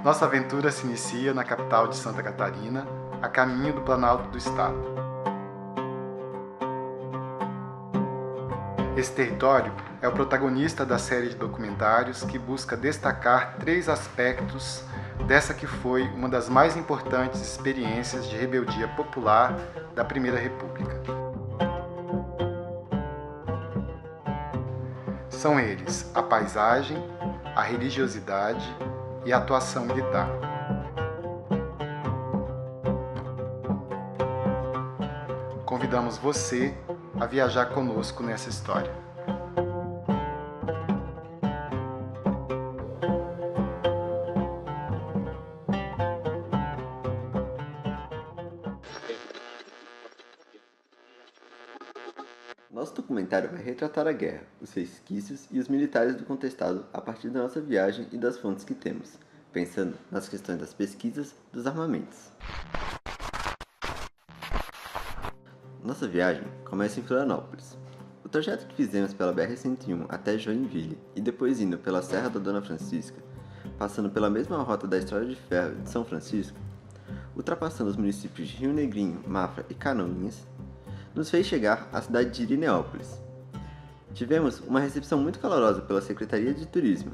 Nossa aventura se inicia na capital de Santa Catarina, a caminho do Planalto do Estado. Esse território é o protagonista da série de documentários que busca destacar 3 aspectos dessa que foi uma das mais importantes experiências de rebeldia popular da Primeira República. São eles a paisagem, a religiosidade e a atuação militar. Convidamos você a viajar conosco nessa história. Nosso documentário vai retratar a guerra, os resquícios e os militares do contestado a partir da nossa viagem e das fontes que temos, pensando nas questões das pesquisas dos armamentos. Nossa viagem começa em Florianópolis. O trajeto que fizemos pela BR-101 até Joinville e depois indo pela Serra da Dona Francisca, passando pela mesma rota da Estrada de Ferro de São Francisco, ultrapassando os municípios de Rio Negrinho, Mafra e Canoinhas, nos fez chegar à cidade de Irineópolis. Tivemos uma recepção muito calorosa pela Secretaria de Turismo.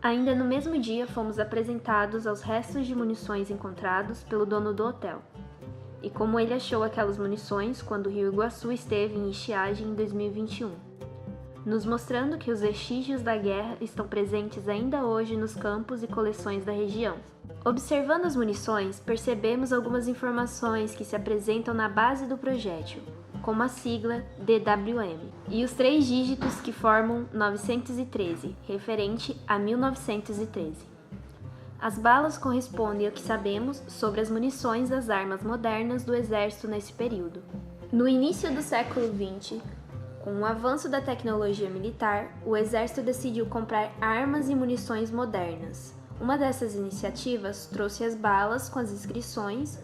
Ainda no mesmo dia fomos apresentados aos restos de munições encontrados pelo dono do hotel, e como ele achou aquelas munições quando o Rio Iguaçu esteve em estiagem em 2021, nos mostrando que os vestígios da guerra estão presentes ainda hoje nos campos e coleções da região. Observando as munições, percebemos algumas informações que se apresentam na base do projétil, como a sigla DWM, e os 3 dígitos que formam 913, referente a 1913. As balas correspondem ao que sabemos sobre as munições das armas modernas do exército nesse período. No início do século XX, com o avanço da tecnologia militar, o exército decidiu comprar armas e munições modernas. Uma dessas iniciativas trouxe as balas com as inscrições,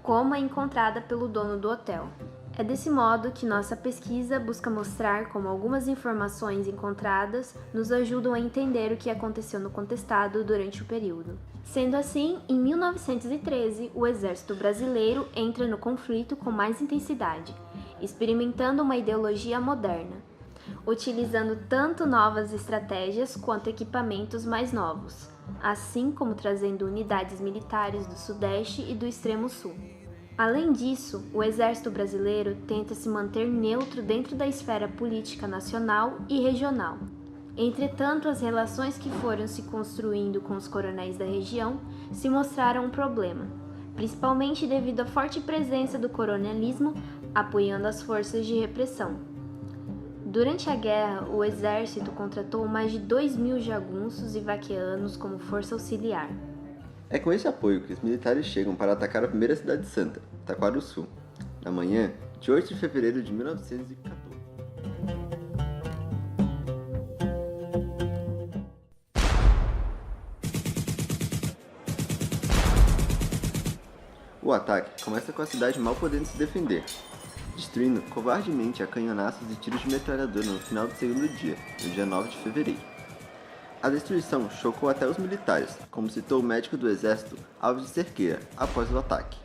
como a encontrada pelo dono do hotel. É desse modo que nossa pesquisa busca mostrar como algumas informações encontradas nos ajudam a entender o que aconteceu no contestado durante o período. Sendo assim, em 1913, o exército brasileiro entra no conflito com mais intensidade, experimentando uma ideologia moderna, utilizando tanto novas estratégias quanto equipamentos mais novos, assim como trazendo unidades militares do Sudeste e do Extremo Sul. Além disso, o exército brasileiro tenta se manter neutro dentro da esfera política nacional e regional. Entretanto, as relações que foram se construindo com os coronéis da região se mostraram um problema, principalmente devido à forte presença do coronelismo apoiando as forças de repressão. Durante a guerra, o exército contratou mais de 2.000 jagunços e vaqueanos como força auxiliar. É com esse apoio que os militares chegam para atacar a primeira cidade santa, Taquarussu, na manhã de 8 de fevereiro de 1914. O ataque começa com a cidade mal podendo se defender, destruindo covardemente a canhonaços e tiros de metralhadora no final do segundo dia, no dia 9 de fevereiro. A destruição chocou até os militares, como citou o médico do exército Alves de Cerqueira, após o ataque.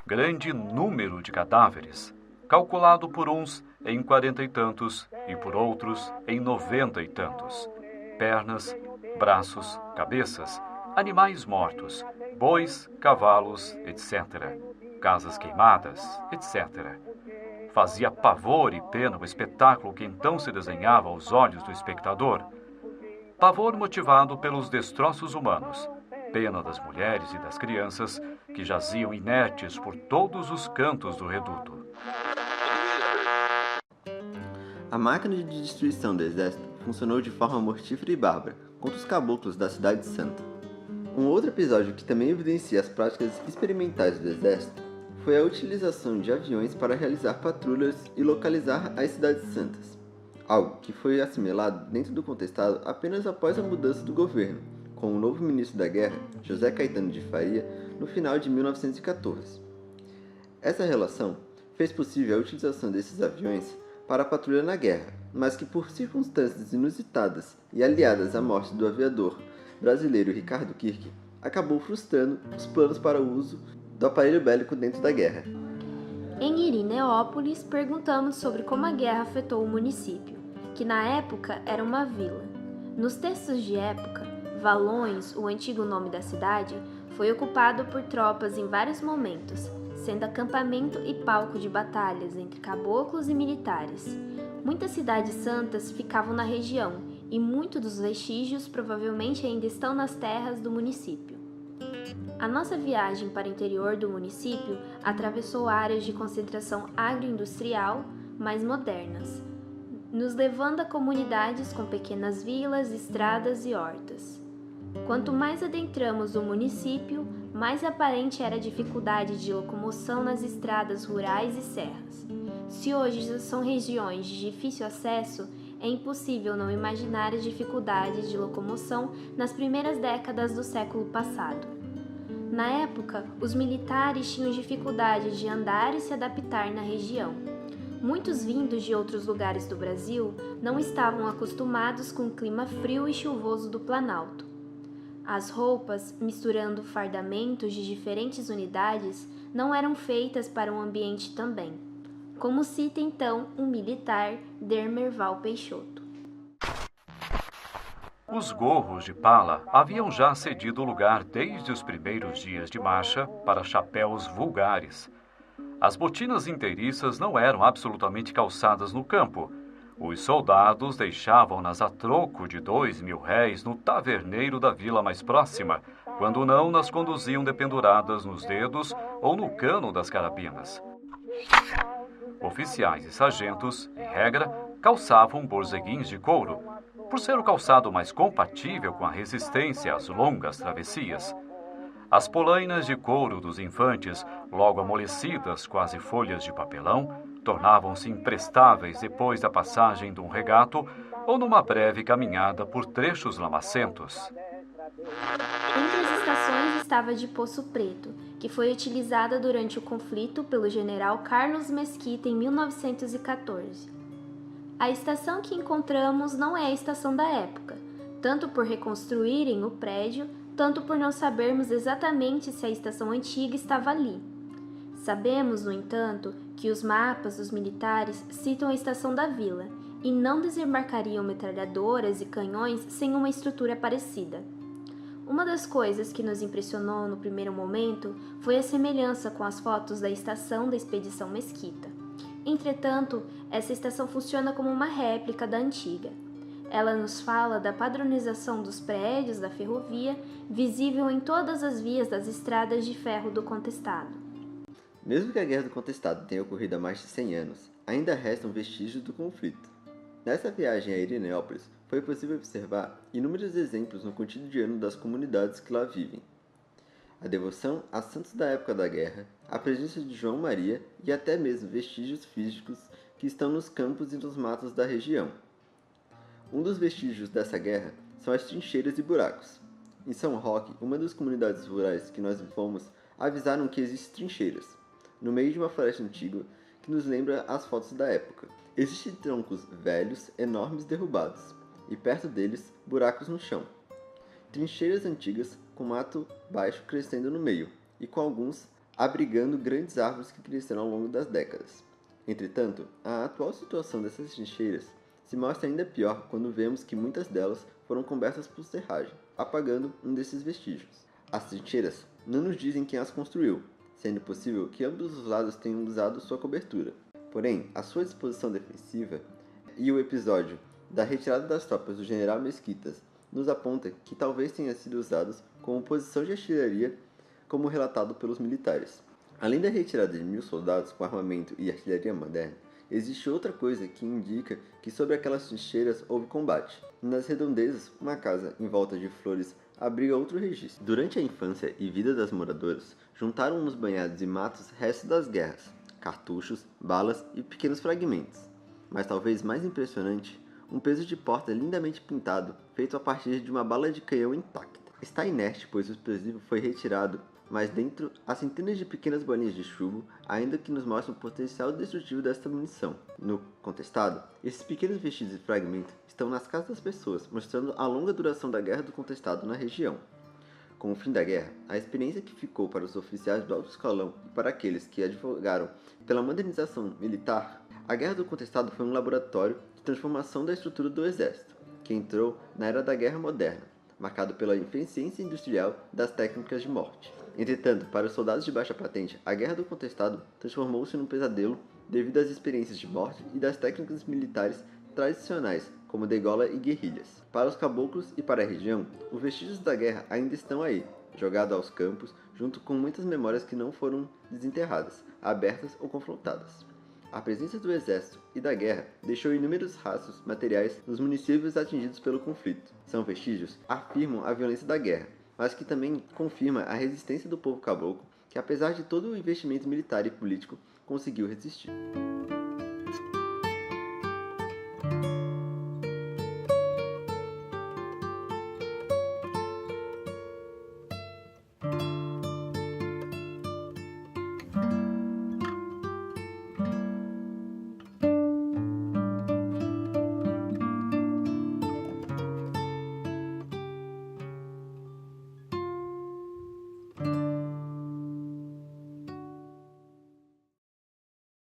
Grande número de cadáveres, calculado por uns em 40 e tantos e por outros em 90 e tantos. Pernas, braços, cabeças, animais mortos, bois, cavalos, etc. Casas queimadas, etc. Fazia pavor e pena o espetáculo que então se desenhava aos olhos do espectador. Pavor motivado pelos destroços humanos, pena das mulheres e das crianças que jaziam inertes por todos os cantos do reduto. A máquina de destruição do exército funcionou de forma mortífera e bárbara contra os caboclos da cidade santa. Um outro episódio que também evidencia as práticas experimentais do exército foi a utilização de aviões para realizar patrulhas e localizar as cidades santas, algo que foi assimilado dentro do contestado apenas após a mudança do governo, com o novo ministro da guerra, José Caetano de Faria, no final de 1914. Essa relação fez possível a utilização desses aviões para a patrulha na guerra, mas que por circunstâncias inusitadas e aliadas à morte do aviador brasileiro Ricardo Kirk acabou frustrando os planos para o uso do aparelho bélico dentro da guerra. Em Irineópolis, perguntamos sobre como a guerra afetou o município, que na época era uma vila. Nos textos de época, Valões, o antigo nome da cidade, foi ocupado por tropas em vários momentos, sendo acampamento e palco de batalhas entre caboclos e militares. Muitas cidades santas ficavam na região e muitos dos vestígios provavelmente ainda estão nas terras do município. A nossa viagem para o interior do município atravessou áreas de concentração agroindustrial mais modernas, nos levando a comunidades com pequenas vilas, estradas e hortas. Quanto mais adentramos o município, mais aparente era a dificuldade de locomoção nas estradas rurais e serras. Se hoje são regiões de difícil acesso, é impossível não imaginar as dificuldades de locomoção nas primeiras décadas do século passado. Na época, os militares tinham dificuldade de andar e se adaptar na região. Muitos vindos de outros lugares do Brasil não estavam acostumados com o clima frio e chuvoso do Planalto. As roupas, misturando fardamentos de diferentes unidades, não eram feitas para um ambiente também, como cita então um militar, Dermerval Peixoto. Os gorros de pala haviam já cedido lugar desde os primeiros dias de marcha para chapéus vulgares. As botinas inteiriças não eram absolutamente calçadas no campo. Os soldados deixavam-nas a troco de 2.000 réis no taverneiro da vila mais próxima, quando não nas conduziam dependuradas nos dedos ou no cano das carabinas. Oficiais e sargentos, em regra, calçavam borzeguins de couro, por ser o calçado mais compatível com a resistência às longas travessias. As polainas de couro dos infantes, logo amolecidas quase folhas de papelão, tornavam-se imprestáveis depois da passagem de um regato ou numa breve caminhada por trechos lamacentos. Entre as estações estava a de Poço Preto, que foi utilizada durante o conflito pelo general Carlos Mesquita em 1914. A estação que encontramos não é a estação da época, tanto por reconstruírem o prédio, tanto por não sabermos exatamente se a estação antiga estava ali. Sabemos, no entanto, que os mapas dos militares citam a estação da vila e não desembarcariam metralhadoras e canhões sem uma estrutura parecida. Uma das coisas que nos impressionou no primeiro momento foi a semelhança com as fotos da estação da Expedição Mesquita. Entretanto, essa estação funciona como uma réplica da antiga. Ela nos fala da padronização dos prédios da ferrovia, visível em todas as vias das estradas de ferro do Contestado. Mesmo que a Guerra do Contestado tenha ocorrido há mais de 100 anos, ainda restam vestígios do conflito. Nessa viagem a Irineópolis, foi possível observar inúmeros exemplos no cotidiano das comunidades que lá vivem. A devoção a santos da época da guerra, a presença de João Maria e até mesmo vestígios físicos que estão nos campos e nos matos da região. Um dos vestígios dessa guerra são as trincheiras e buracos. Em São Roque, uma das comunidades rurais que nós fomos, avisaram que existem trincheiras, no meio de uma floresta antiga que nos lembra as fotos da época. Existem troncos velhos, enormes derrubados, e perto deles, buracos no chão. Trincheiras antigas com mato baixo crescendo no meio, e com alguns abrigando grandes árvores que cresceram ao longo das décadas. Entretanto, a atual situação dessas trincheiras se mostra ainda pior quando vemos que muitas delas foram cobertas por serragem, apagando um desses vestígios. As trincheiras não nos dizem quem as construiu, sendo possível que ambos os lados tenham usado sua cobertura. Porém, a sua disposição defensiva e o episódio da retirada das tropas do general Mesquitas nos aponta que talvez tenha sido usados como posição de artilharia, como relatado pelos militares. Além da retirada de 1.000 soldados com armamento e artilharia moderna, existe outra coisa que indica que sobre aquelas trincheiras houve combate. Nas redondezas, uma casa em volta de flores abriga outro registro. Durante a infância e vida das moradoras, juntaram nos banhados e matos restos das guerras, cartuchos, balas e pequenos fragmentos. Mas talvez mais impressionante, um peso de porta lindamente pintado, feito a partir de uma bala de canhão intacta. Está inerte, pois o explosivo foi retirado mas dentro há centenas de pequenas bolinhas de chumbo, ainda que nos mostram o potencial destrutivo desta munição. No Contestado, esses pequenos vestígios de fragmento estão nas casas das pessoas, mostrando a longa duração da Guerra do Contestado na região. Com o fim da guerra, a experiência que ficou para os oficiais do alto escalão e para aqueles que advogaram pela modernização militar, a Guerra do Contestado foi um laboratório de transformação da estrutura do exército, que entrou na era da Guerra Moderna, marcado pela eficiência industrial das técnicas de morte. Entretanto, para os soldados de baixa patente, a Guerra do Contestado transformou-se num pesadelo devido às experiências de morte e das técnicas militares tradicionais, como degola e guerrilhas. Para os caboclos e para a região, os vestígios da guerra ainda estão aí, jogados aos campos, junto com muitas memórias que não foram desenterradas, abertas ou confrontadas. A presença do exército e da guerra deixou inúmeros rastros materiais nos municípios atingidos pelo conflito. São vestígios que afirmam a violência da guerra, mas que também confirma a resistência do povo caboclo, que apesar de todo o investimento militar e político, conseguiu resistir.